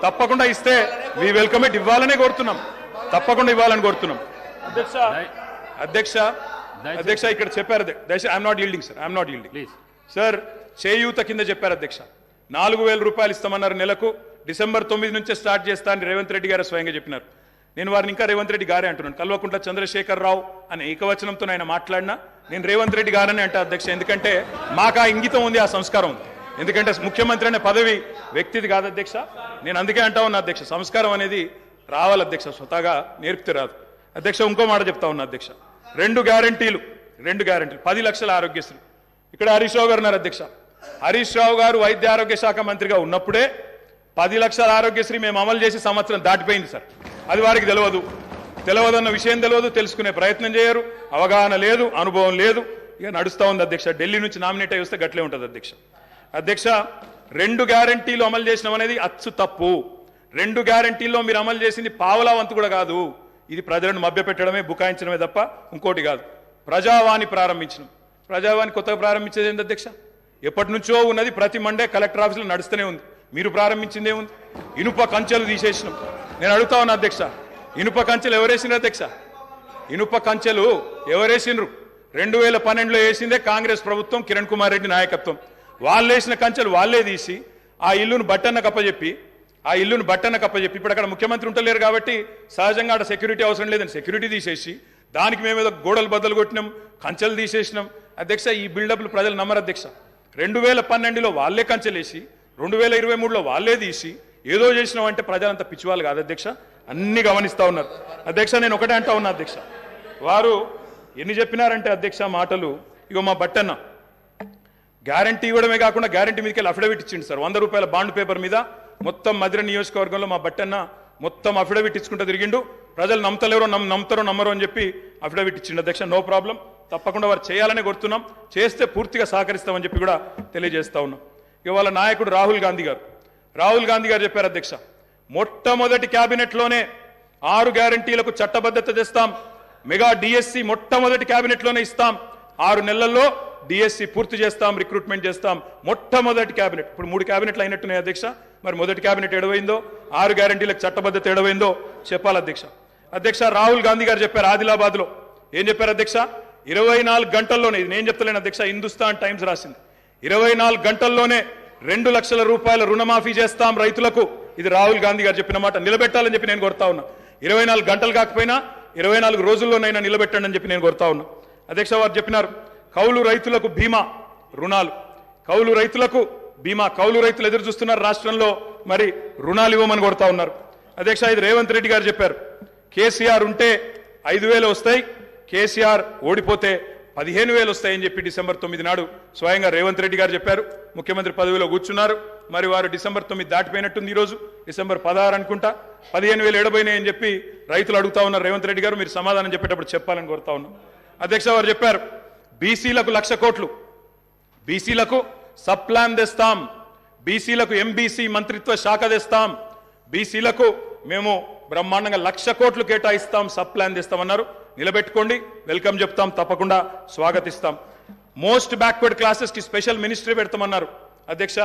తప్పకుండా ఇస్తే we welcome it, ఇవ్వాలనే కోరుతున్నాం, తప్పకుండా ఇవ్వాలని కోరుతున్నాం. అధ్యక్ష ఇక్కడ చెప్పారు I'm not yielding sir, I'm not yielding sir. చేయూత కింద చెప్పారు అధ్యక్ష, 4,000 రూపాయలు ఇస్తామన్నారు నెలకు, డిసెంబర్ 9 నుంచే స్టార్ట్ చేస్తా అని రేవంత్ రెడ్డి గారు స్వయంగా చెప్పినారు. నేను వారిని ఇంకా రేవంత్ రెడ్డి గారే అంటున్నాను. కల్వకుంట్ల చంద్రశేఖర్ రావు అనే ఏకవచనంతో ఆయన మాట్లాడినా నేను రేవంత్ రెడ్డి గారని అంటా అధ్యక్ష. ఎందుకంటే మాకు ఆ ఇంగితం ఉంది, ఆ సంస్కారం ఉంది. ఎందుకంటే ముఖ్యమంత్రి అనే పదవి వ్యక్తిది కాదు అధ్యక్ష. నేను అందుకే అంటా ఉన్నా అధ్యక్ష, సంస్కారం అనేది రావాలి అధ్యక్ష, స్వతహాగా నేర్పితే రాదు అధ్యక్ష. ఇంకో మాట చెప్తా ఉన్నా అధ్యక్ష, 2 గ్యారంటీలు 10 లక్షల ఆరోగ్యశ్రీ. ఇక్కడ హరీష్ రావు గారు ఉన్నారు అధ్యక్ష. హరీష్ రావు గారు వైద్య ఆరోగ్య శాఖ మంత్రిగా ఉన్నప్పుడే 10 లక్షల ఆరోగ్యశ్రీ మేము అమలు చేసి సంవత్సరం దాటిపోయింది సార్. అది వారికి తెలియదన్న విషయం తెలియదు, తెలుసుకునే ప్రయత్నం చేయరు, అవగాహన లేదు, అనుభవం లేదు, ఇక నడుస్తూ ఉంది అధ్యక్ష. ఢిల్లీ నుంచి నామినేట్ అయి వస్తే గట్లే ఉంటుంది అధ్యక్ష. 2 గ్యారంటీలు అమలు చేసినాం అనేది అచ్చు తప్పు. 2 గ్యారంటీల్లో మీరు అమలు చేసింది పావలా వంతు కూడా కాదు. ఇది ప్రజలను మభ్యపెట్టడమే, బుకాయించడమే తప్ప ఇంకోటి కాదు. ప్రజావాణి ప్రారంభించినాం. ప్రజావాణి కొత్తగా ప్రారంభించేది ఏంటి అధ్యక్ష? ఎప్పటి నుంచో ఉన్నది, ప్రతి మండే కలెక్టర్ ఆఫీసులో నడుస్తూనే ఉంది. మీరు ప్రారంభించిందే ఉంది. ఇనుప కంచెలు తీసేసినాం. నేను అడుగుతా ఉన్నా అధ్యక్ష, ఇనుప కంచెలు ఎవరేసినారు అధ్యక్ష? ఇనుప కంచెలు ఎవరేసినారు? 2012లో వేసిందే కాంగ్రెస్ ప్రభుత్వం, కిరణ్ కుమార్ రెడ్డి నాయకత్వం. వాళ్ళు వేసిన కంచెలు వాళ్ళే తీసి ఆ ఇల్లును బట్టన్న కప్పచెప్పి ఇప్పుడు అక్కడ ముఖ్యమంత్రి ఉంటలేరు కాబట్టి సహజంగా అక్కడ సెక్యూరిటీ అవసరం లేదని సెక్యూరిటీ తీసేసి దానికి మేమేదో గోడలు బద్దలు కొట్టినాం, కంచెలు తీసేసినాం అధ్యక్ష. ఈ బిల్డప్లు ప్రజలు నమ్మరు అధ్యక్ష. 2012లో వాళ్ళే కంచెలేసి 2023లో వాళ్ళే తీసి ఏదో చేసినాం అంటే ప్రజలంతా పిచ్చివాళ్ళు కాదు అధ్యక్ష, అన్ని గమనిస్తా ఉన్నారు అధ్యక్ష. నేను ఒకటే అంటా ఉన్నా అధ్యక్ష, వారు ఎన్ని చెప్పినారంటే అధ్యక్ష మాటలు. ఇగో మా బట్టన్న గ్యారంటీ ఇవ్వడమే కాకుండా గ్యారంటీ మీదకి వెళ్ళి అఫిడవిట్ ఇచ్చిండు సార్. 100 రూపాయల బాండ్ పేపర్ మీద మొత్తం మధిర నియోజకవర్గంలో మా బట్టన్న మొత్తం అఫిడవిట్ ఇచ్చుకుంటూ తిరిగిండు. ప్రజలు నమ్ముతారో నమ్మరు అని చెప్పి అఫిడవిట్ ఇచ్చిండు అధ్యక్ష. నో ప్రాబ్లం, తప్పకుండా వారు చేయాలనే కోరుతున్నాం, చేస్తే పూర్తిగా సహకరిస్తామని చెప్పి కూడా తెలియజేస్తా ఉన్నాం. ఇవాళ నాయకుడు రాహుల్ గాంధీ గారు చెప్పారు అధ్యక్ష, మొట్టమొదటి క్యాబినెట్లోనే 6 గ్యారంటీలకు చట్టబద్ధత తెస్తాం, మెగా డిఎస్సి మొట్టమొదటి క్యాబినెట్లోనే ఇస్తాం, 6 నెలల్లో డిఎస్సి పూర్తి చేస్తాం, రిక్రూట్మెంట్ చేస్తాం. మొట్టమొదటి క్యాబినెట్. ఇప్పుడు 3 క్యాబినెట్లు అయినట్టున్నాయి అధ్యక్ష. మరి మొదటి క్యాబినెట్ ఎడవైందో, 6 గ్యారంటీలకు చట్టబద్ధత ఎడవైందో చెప్పాలి అధ్యక్ష. రాహుల్ గాంధీ గారు చెప్పారు ఆదిలాబాద్ లో. ఏం చెప్పారు అధ్యక్ష? 24 గంటల్లోనే, ఇది నేను చెప్తలేను అధ్యక్ష, హిందుస్థాన్ టైమ్స్ రాసింది. 24 గంటల్లోనే 2 లక్షల రూపాయల రుణమాఫీ చేస్తాం రైతులకు. ఇది రాహుల్ గాంధీ గారు చెప్పిన మాట. నిలబెట్టాలని చెప్పి నేను కోరుతా ఉన్నా. 24 గంటలు కాకపోయినా 24 రోజుల్లోనైనా నిలబెట్టండి అని చెప్పి నేను కోరుతా ఉన్నా అధ్యక్ష. వారు చెప్పినారు కౌలు రైతులకు బీమా రుణాలు, కౌలు రైతులకు బీమా. కౌలు రైతులు ఎదురు చూస్తున్నారు రాష్ట్రంలో, మరి రుణాలు ఇవ్వమని కోరుతా ఉన్నారు అధ్యక్ష. ఇది రేవంత్ రెడ్డి గారు చెప్పారు. కేసీఆర్ ఉంటే 5,000 వస్తాయి, కేసీఆర్ ఓడిపోతే 15,000 వస్తాయని చెప్పి డిసెంబర్ 9 నాడు స్వయంగా రేవంత్ రెడ్డి గారు చెప్పారు. ముఖ్యమంత్రి పదవిలో కూర్చున్నారు. మరి వారు డిసెంబర్ 9 దాటిపోయినట్టుంది. ఈరోజు డిసెంబర్ 16 అనుకుంటా. 15,000 ఎడబోయినాయని చెప్పి రైతులు అడుగుతా ఉన్నారు. రేవంత్ రెడ్డి గారు మీరు సమాధానం చెప్పేటప్పుడు చెప్పాలని కోరుతా ఉన్నాం అధ్యక్ష. వారు చెప్పారు బీసీలకు 1,00,000 కోట్లు, బీసీలకు సబ్ ప్లాన్ తెస్తాం, బీసీలకు ఎంబీసీ మంత్రిత్వ శాఖ తెస్తాం, బీసీలకు మేము బ్రహ్మాండంగా 1,00,000 కోట్లు కేటాయిస్తాం, సబ్ ప్లాన్ తెస్తామన్నారు. నిలబెట్టుకోండి, వెల్కమ్ చెప్తాం, తప్పకుండా స్వాగతిస్తాం. మోస్ట్ బ్యాక్వర్డ్ క్లాసెస్ కి స్పెషల్ మినిస్ట్రీ పెడతామన్నారు అధ్యక్ష.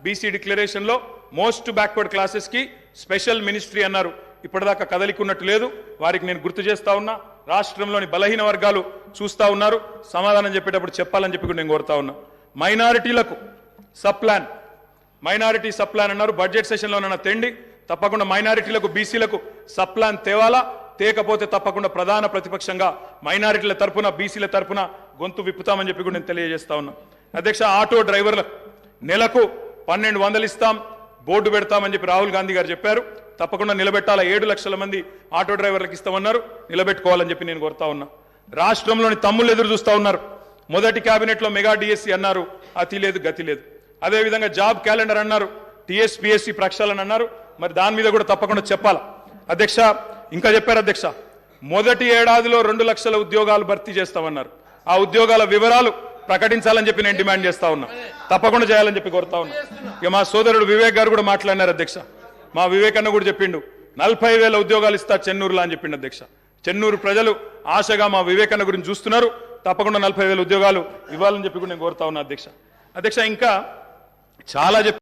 బీసీ డిక్లరేషన్ లో మోస్ట్ బ్యాక్వర్డ్ క్లాసెస్ కి స్పెషల్ మినిస్ట్రీ అన్నారు. ఇప్పటిదాకా కదలికున్నట్టు లేదు. వారికి నేను గుర్తు చేస్తా ఉన్నా. రాష్ట్రంలోని బలహీన వర్గాలు చూస్తా ఉన్నారు, సమాధానం చెప్పేటప్పుడు చెప్పాలని చెప్పి నేను కోరుతా ఉన్నా. మైనారిటీలకు sub plan, minority sub plan అన్నారు. బడ్జెట్ సెషన్లోనన్నా తెండి, తప్పకుండా మైనారిటీలకు బీసీలకు సబ్ ప్లాన్ తేవాలా. తేకపోతే తప్పకుండా ప్రధాన ప్రతిపక్షంగా మైనారిటీల తరపున బీసీల తరపున గొంతు విప్పుతామని చెప్పి కూడా నేను తెలియజేస్తా ఉన్నా అధ్యక్ష. ఆటో డ్రైవర్లకు నెలకు 1,200 ఇస్తాం, బోర్డు పెడతామని చెప్పి రాహుల్ గాంధీ గారు చెప్పారు. తప్పకుండా నిలబెట్టాలా. 7 లక్షల మంది ఆటో డ్రైవర్లకు ఇస్తామన్నారు. నిలబెట్టుకోవాలని చెప్పి నేను కోరుతా ఉన్నా. రాష్ట్రంలోని తమ్ముళ్ళు ఎదురు చూస్తా ఉన్నారు. మొదటి క్యాబినెట్ లో మెగా డిఎస్సి అన్నారు, అతి లేదు గతి లేదు. అదేవిధంగా జాబ్ క్యాలెండర్ అన్నారు, టీఎస్పీఎస్సీ ప్రక్షాళన అన్నారు. మరి దాని మీద కూడా తప్పకుండా చెప్పాలా అధ్యక్ష. ఇంకా చెప్పారు అధ్యక్ష, మొదటి ఏడాదిలో 2 లక్షల ఉద్యోగాలు భర్తీ చేస్తామన్నారు. ఆ ఉద్యోగాల వివరాలు ప్రకటించాలని చెప్పి నేను డిమాండ్ చేస్తా ఉన్నా. తప్పకుండా చేయాలని చెప్పి కోరుతా ఉన్నా. ఇక మా సోదరుడు వివేక్ గారు కూడా మాట్లాడినారు అధ్యక్ష. మా వివేక్ అన్న కూడా చెప్పిండు 40,000 ఉద్యోగాలు ఇస్తా చెన్నూరులో అని చెప్పిండు అధ్యక్ష. చెన్నూరు ప్రజలు ఆశగా మా వివేక్ అన్న గురించి చూస్తున్నారు. తప్పకుండా 40,000 ఉద్యోగాలు ఇవ్వాలని చెప్పి కూడా నేను కోరుతా ఉన్నా అధ్యక్ష. ఇంకా చాలా